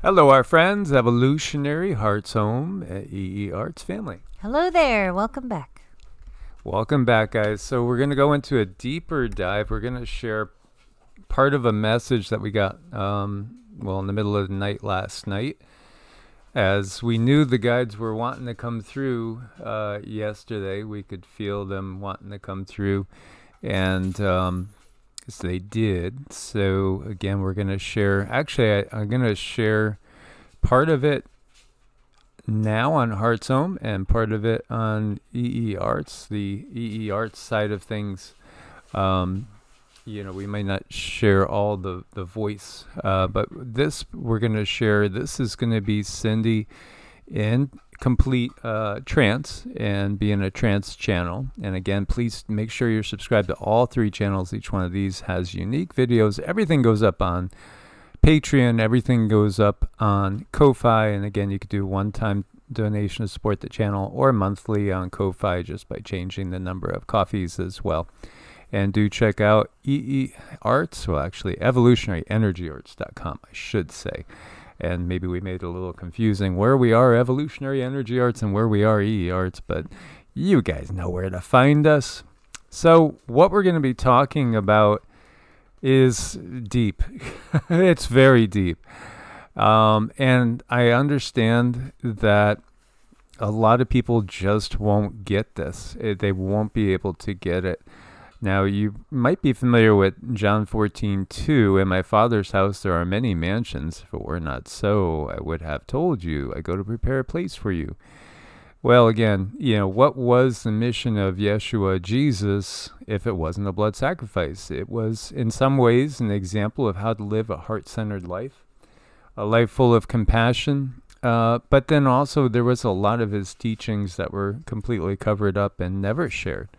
Hello, our friends, Evolutionary, Hearts Home, EEARTS family. Hello there. Welcome back. Welcome back, guys. So we're going to go into a deeper dive. We're going to share part of a message that we got, in the middle of the night last night. As we knew the guides were wanting to come through yesterday, we could feel them wanting to come through, and so they did. So again, we're going to share. Actually, I'm going to share part of it now on Hearts Home and part of it on EEARTS, the EEARTS side of things. We might not share all the voice, but this we're going to share. This is going to be Cindy in complete trance and be in a trance channel. And again, please make sure you're subscribed to all three channels. Each one of these has unique videos. Everything goes up on Patreon. Everything goes up on Ko-Fi. And again, you could do one-time donation to support the channel or monthly on Ko-Fi just by changing the number of coffees as well. And do check out EEARTS, evolutionaryenergyarts.com, I should say. And maybe we made it a little confusing where we are Evolutionary Energy Arts and where we are EEARTS, but you guys know where to find us. So what we're going to be talking about is deep. It's very deep. And I understand that a lot of people just won't get this. They won't be able to get it. Now, you might be familiar with John 14:2. In my Father's house there are many mansions. If it were not so, I would have told you. I go to prepare a place for you. Well, again, what was the mission of Yeshua, Jesus, if it wasn't a blood sacrifice? It was, in some ways, an example of how to live a heart-centered life, a life full of compassion. But then also there was a lot of his teachings that were completely covered up and never shared,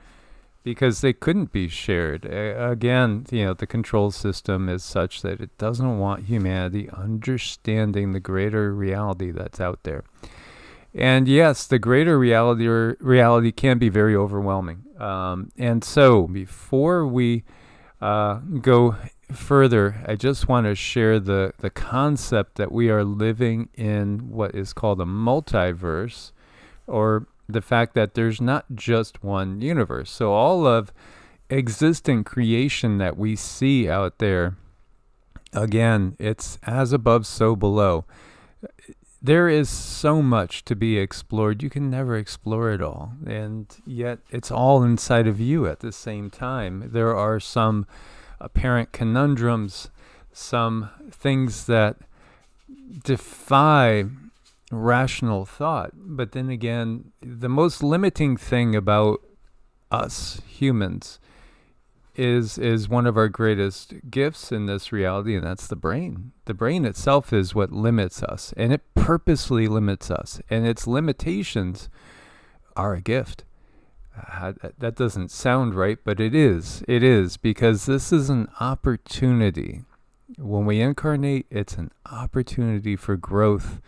because they couldn't be shared. Again, the control system is such that it doesn't want humanity understanding the greater reality that's out there. And yes, the greater reality can be very overwhelming. And so before we go further, I just want to share the concept that we are living in what is called a multiverse, or the fact that there's not just one universe. So all of existent creation that we see out there, again, it's as above, so below. There is so much to be explored. You can never explore it all. And yet it's all inside of you at the same time. There are some apparent conundrums, some things that defy rational thought. But then again, the most limiting thing about us humans is one of our greatest gifts in this reality, and that's the brain. The brain itself is what limits us, and it purposely limits us, and its limitations are a gift. That doesn't sound right, but it is. It is, because this is an opportunity. When we incarnate, it's an opportunity for growth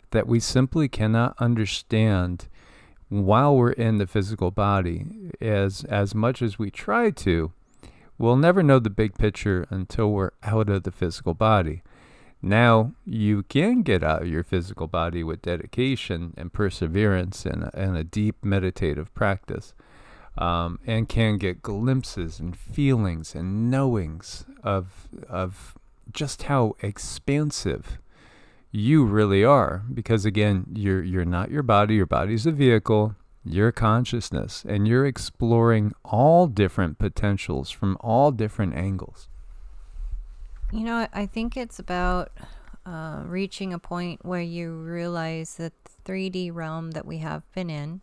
that we simply cannot understand while we're in the physical body. As much as we try to, we'll never know the big picture until we're out of the physical body. Now, you can get out of your physical body with dedication and perseverance and a deep meditative practice, and can get glimpses and feelings and knowings of just how expansive you really are. Because again, you're not your body. Your body's a vehicle. You're consciousness, and you're exploring all different potentials from all different angles. I think it's about reaching a point where you realize that the 3D realm that we have been in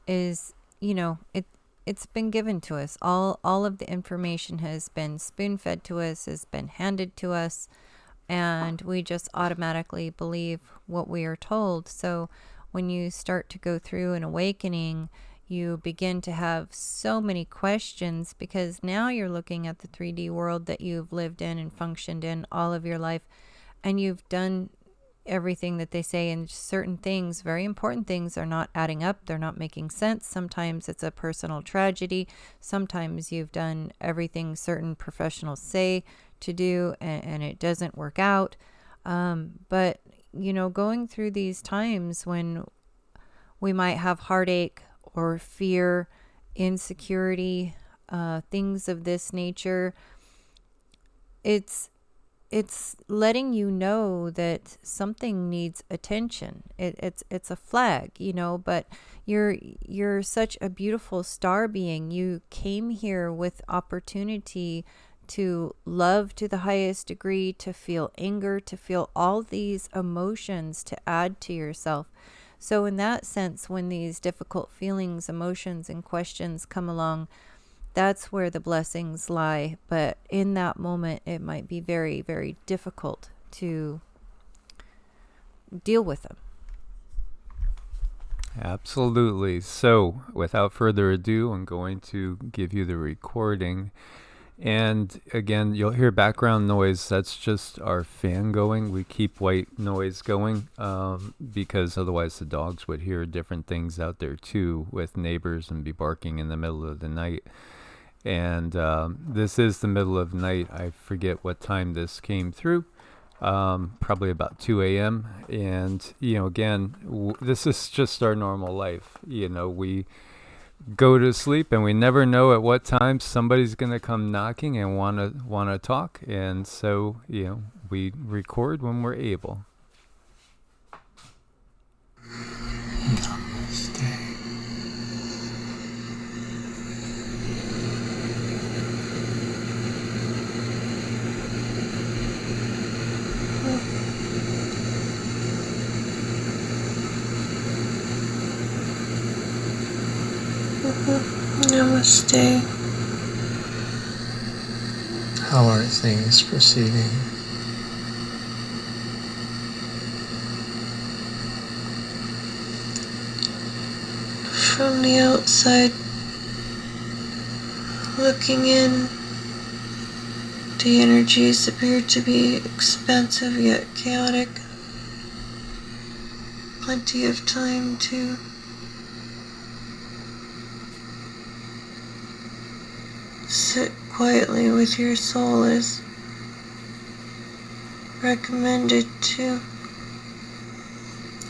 is, it's been given to us. All of the information has been spoon-fed to us, has been handed to us, and we just automatically believe what we are told. So when you start to go through an awakening, you begin to have so many questions, because now you're looking at the 3D world that you've lived in and functioned in all of your life, and you've done everything that they say, and certain things, very important things, are not adding up. They're not making sense. Sometimes it's a personal tragedy. Sometimes you've done everything certain professionals say to do, and it doesn't work out. But going through these times when we might have heartache or fear, insecurity, things of this nature, it's letting you know that something needs attention. It's a flag, but you're such a beautiful star being. You came here with opportunity to love to the highest degree, to feel anger, to feel all these emotions, to add to yourself. So in that sense, when these difficult feelings, emotions, and questions come along, that's where the blessings lie. But in that moment, it might be very, very difficult to deal with them. Absolutely. So, without further ado, I'm going to give you the recording. And again, you'll hear background noise. That's just our fan going. We keep white noise going because otherwise the dogs would hear different things out there too with neighbors and be barking in the middle of the night. And this is the middle of night. I forget what time this came through. Probably about 2 a.m. And, again, this is just our normal life. We go to sleep and we never know at what time somebody's going to come knocking and want to talk. And so, we record when we're able. Namaste. How are things proceeding? From the outside, looking in, the energies appear to be expansive yet chaotic. Plenty of time to sit quietly with your soul is recommended to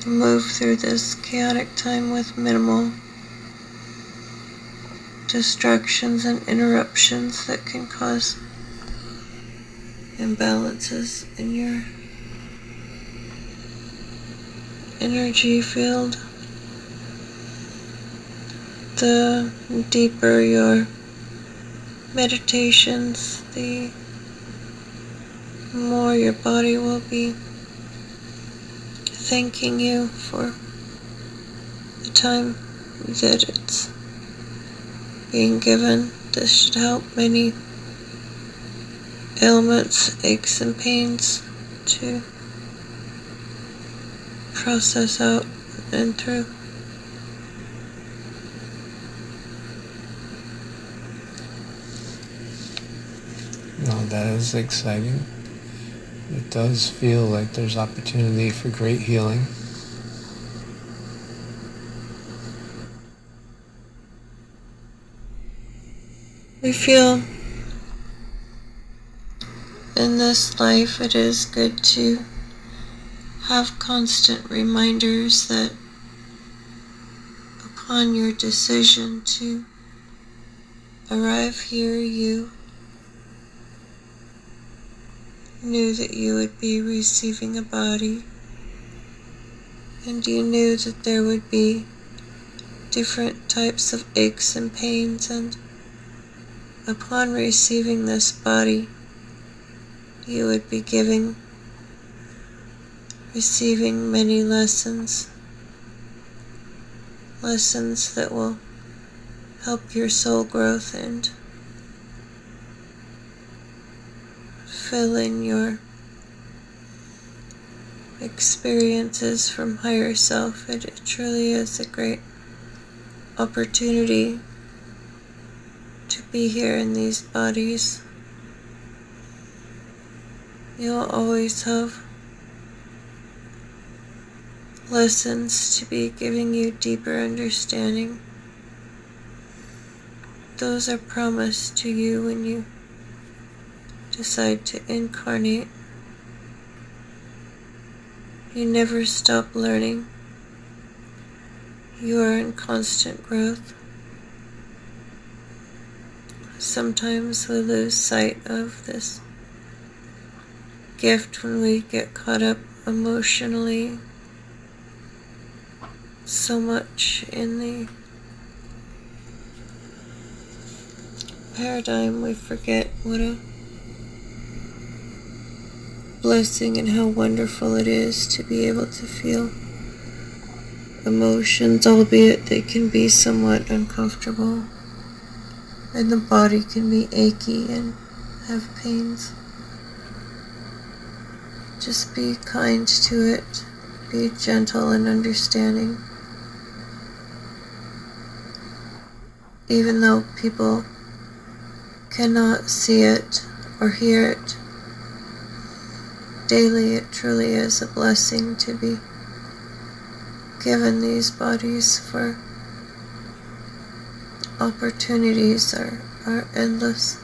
move through this chaotic time with minimal distractions and interruptions that can cause imbalances in your energy field. The deeper your meditations, the more your body will be thanking you for the time that it's being given. This should help many ailments, aches, and pains to process out and through. No, that is exciting. It does feel like there's opportunity for great healing. We feel in this life it is good to have constant reminders that upon your decision to arrive here, you knew that you would be receiving a body, and you knew that there would be different types of aches and pains, and upon receiving this body, you would be receiving many lessons that will help your soul growth and fill in your experiences from higher self. It truly is a great opportunity to be here in these bodies. You'll always have lessons to be giving you deeper understanding. Those are promised to you when you decide to incarnate. You never stop learning. You are in constant growth. Sometimes we lose sight of this gift when we get caught up emotionally so much in the paradigm. We forget what a blessing and how wonderful it is to be able to feel emotions, albeit they can be somewhat uncomfortable and the body can be achy and have pains. Just be kind to it. Be gentle and understanding. Even though people cannot see it or hear it daily, it truly is a blessing to be given these bodies, for opportunities are endless.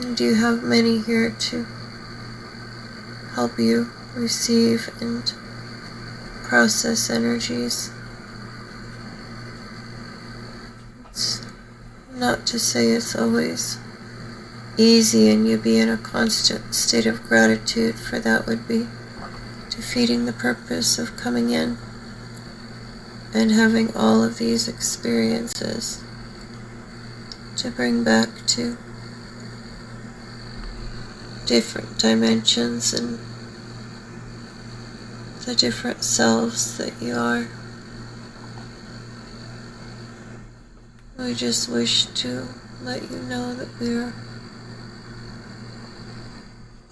And you have many here to help you receive and process energies. It's not to say it's always easy and you be in a constant state of gratitude, for that would be defeating the purpose of coming in and having all of these experiences to bring back to different dimensions and the different selves that you are. We just wish to let you know that we are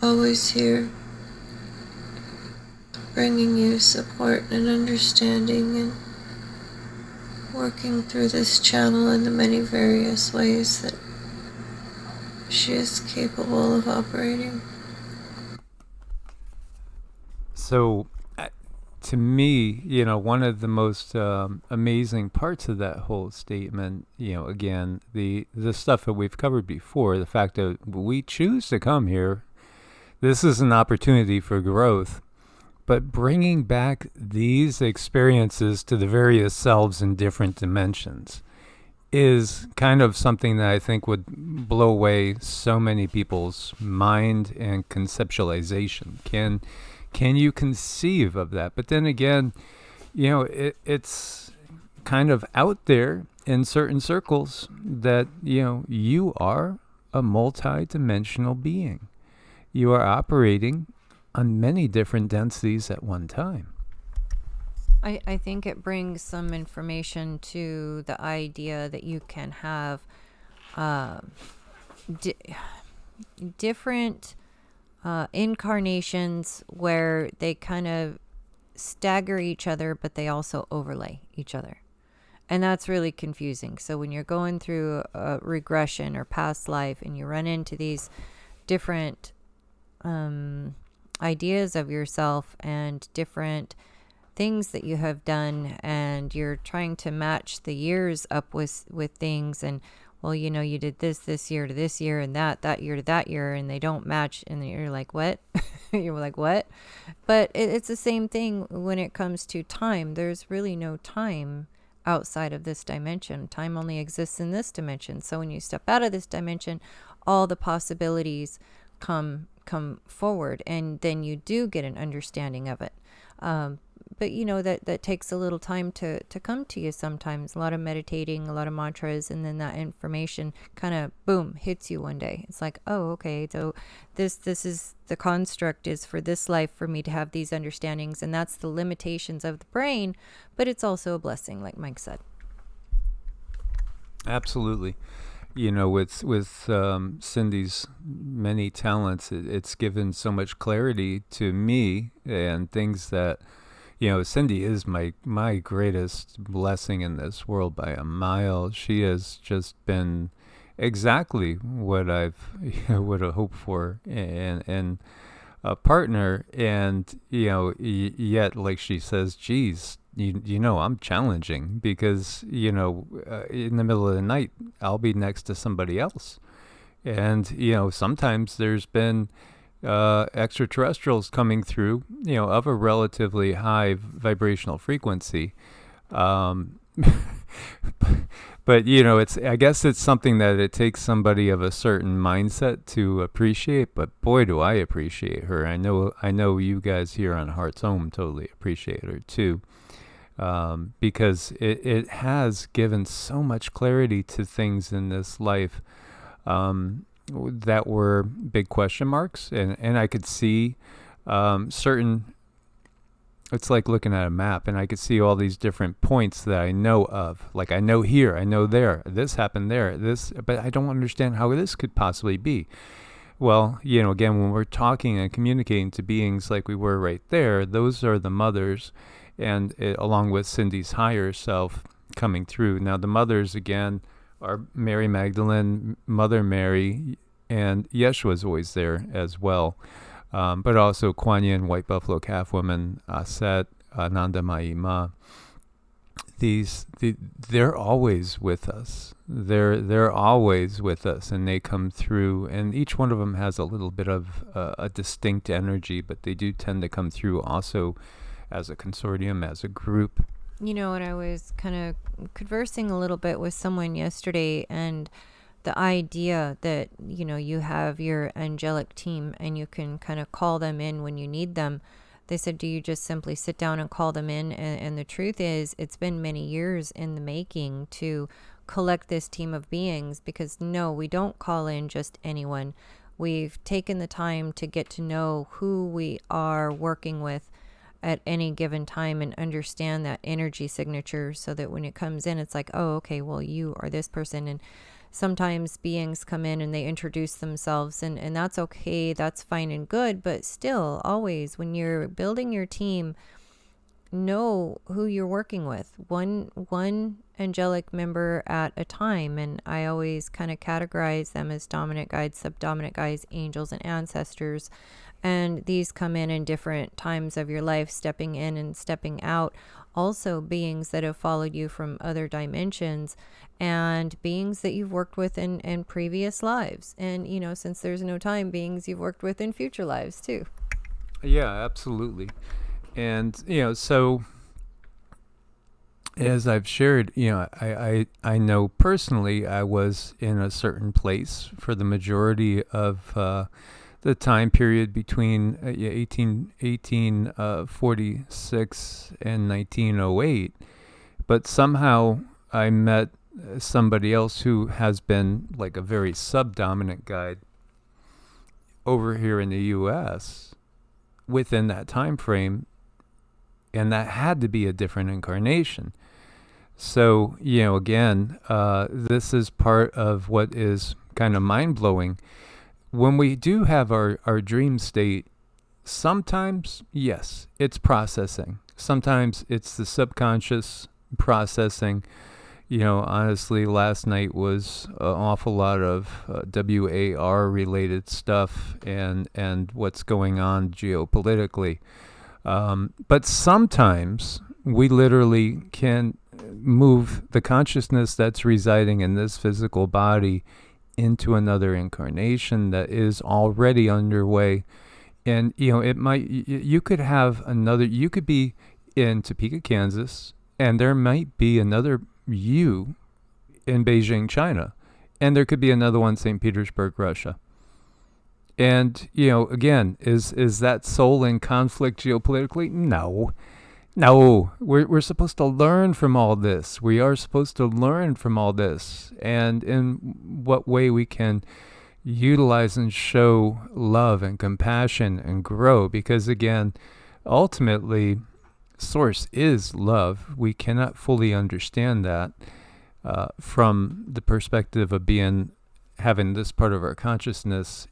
always here, bringing you support and understanding and working through this channel in the many various ways that she is capable of operating. So, to me, one of the most amazing parts of that whole statement, again, the stuff that we've covered before, the fact that we choose to come here, this is an opportunity for growth, but bringing back these experiences to the various selves in different dimensions is kind of something that I think would blow away so many people's mind and conceptualization. Can you conceive of that? But then again, it's kind of out there in certain circles that, you are a multi-dimensional being. You are operating on many different densities at one time. I think it brings some information to the idea that you can have different incarnations where they kind of stagger each other, but they also overlay each other. And that's really confusing. So when you're going through a regression or past life and you run into these different ideas of yourself and different things that you have done, and you're trying to match the years up with things, and well, you did this year to this year and that year to that year, and they don't match, and you're like, what? You're like, what? But it's the same thing when it comes to time. There's really no time outside of this dimension. Time only exists in this dimension. So when you step out of this dimension, all the possibilities come forward, and then you do get an understanding of it. But that takes a little time to come to you sometimes. A lot of meditating, a lot of mantras, and then that information kind of boom hits you one day. It's like, oh, okay, so this is the construct is for this life for me to have these understandings, and that's the limitations of the brain, but it's also a blessing, like Mike said. Absolutely. With Cindy's many talents, it's given so much clarity to me, and things that, Cindy is my greatest blessing in this world by a mile. She has just been exactly what I've would have hoped for, and a partner, and yet, like she says, geez, I'm challenging, because in the middle of the night I'll be next to somebody else, and sometimes there's been extraterrestrials coming through, of a relatively high vibrational frequency. Um, but I guess it's something that it takes somebody of a certain mindset to appreciate. But boy, do I appreciate her. I know you guys here on Heart's Home totally appreciate her too. Because it has given so much clarity to things in this life that were big question marks. And I could see certain, it's like looking at a map, and I could see all these different points that I know of. Like I know here, I know there, this happened there, but I don't understand how this could possibly be. Well, again, when we're talking and communicating to beings like we were right there, those are the mothers, and along with Cindy's higher self coming through. Now, the mothers, again, are Mary Magdalene, Mother Mary, and Yeshua's always there as well. But also Kuan Yin, White Buffalo Calf Woman, Aset, Nanda Maima. They're always with us. They're always with us, and they come through. And each one of them has a little bit of a distinct energy, but they do tend to come through also as a consortium, as a group. And I was kind of conversing a little bit with someone yesterday, and the idea that, you have your angelic team and you can kind of call them in when you need them. They said, do you just simply sit down and call them in? And the truth is, it's been many years in the making to collect this team of beings, because no, we don't call in just anyone. We've taken the time to get to know who we are working with at any given time and understand that energy signature, so that when it comes in, it's like, oh, okay, well, you are this person. And sometimes beings come in and they introduce themselves, and that's okay, that's fine and good, but still, always, when you're building your team, know who you're working with, one angelic member at a time. And I always kind of categorize them as dominant guides, subdominant guides, angels, and ancestors. And these come in different times of your life, stepping in and stepping out. Also beings that have followed you from other dimensions, and beings that you've worked with in previous lives. And, since there's no time, beings you've worked with in future lives too. Yeah, absolutely. And, so as I've shared, I know personally I was in a certain place for the majority of the time period between 1846 and 1908. But somehow I met somebody else who has been like a very subdominant guide over here in the U.S. within that time frame, and that had to be a different incarnation. So, again, this is part of what is kind of mind-blowing. When we do have our dream state, sometimes, yes, it's processing. Sometimes it's the subconscious processing. Honestly, last night was an awful lot of WAR related stuff and what's going on geopolitically. But sometimes we literally can move the consciousness that's residing in this physical body into another incarnation that is already underway. And, you could have you could be in Topeka, Kansas, and there might be another you in Beijing, China, and there could be another one, St. Petersburg, Russia. And, again, is that soul in conflict geopolitically? No. We're supposed to learn from all this. We are supposed to learn from all this, and in what way we can utilize and show love and compassion and grow. Because, again, ultimately, Source is love. We cannot fully understand that from the perspective of having this part of our consciousness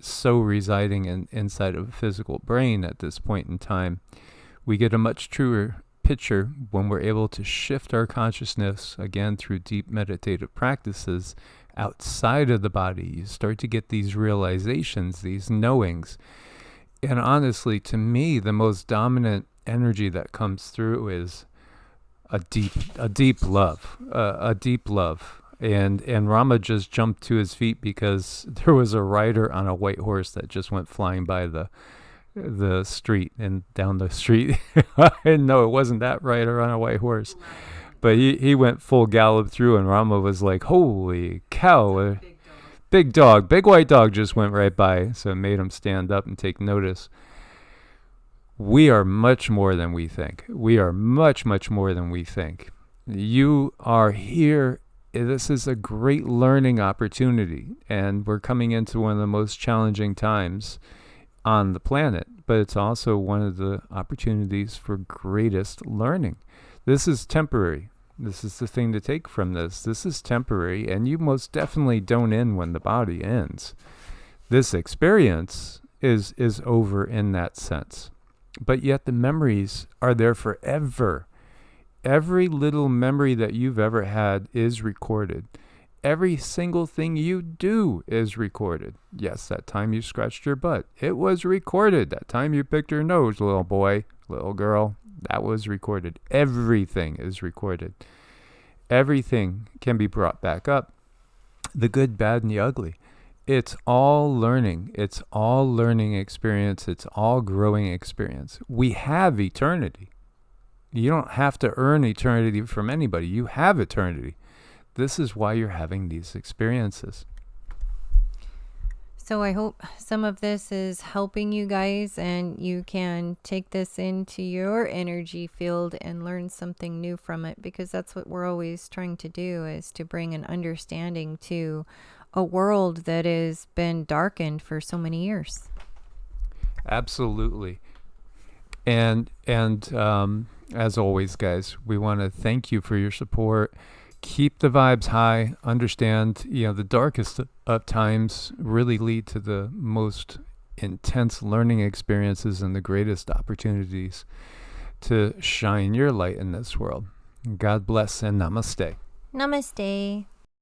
so residing inside of a physical brain at this point in time. We get a much truer picture when we're able to shift our consciousness, again, through deep meditative practices outside of the body. You start to get these realizations, these knowings. And honestly, to me, the most dominant energy that comes through is a deep love, And Rama just jumped to his feet because there was a rider on a white horse that just went flying by the street and down the street. I didn't know it wasn't that rider on a white horse. But he went full gallop through, and Rama was like, holy cow, big dog, big white dog just went right by. So it made him stand up and take notice. We are much more than we think. We are much, much more than we think. You are here. This is a great learning opportunity, and we're coming into one of the most challenging times on the planet, but it's also one of the opportunities for greatest learning. This is temporary. This is the thing to take from this. This is temporary, and you most definitely don't end when the body ends. This experience is over in that sense. But yet the memories are there forever. Every little memory that you've ever had is recorded. Every single thing you do is recorded. Yes, that time you scratched your butt, it was recorded. That time you picked your nose, little boy, little girl, that was recorded. Everything is recorded. Everything can be brought back up. The good, bad, and the ugly. It's all learning. It's all learning experience. It's all growing experience. We have eternity. You don't have to earn eternity from anybody. You have eternity. This is why you're having these experiences. So I hope some of this is helping you guys, and you can take this into your energy field and learn something new from it, because that's what we're always trying to do, is to bring an understanding to a world that has been darkened for so many years. Absolutely. And as always, guys, we want to thank you for your support. Keep the vibes high. Understand, the darkest of times really lead to the most intense learning experiences and the greatest opportunities to shine your light in this world. God bless and namaste. Namaste.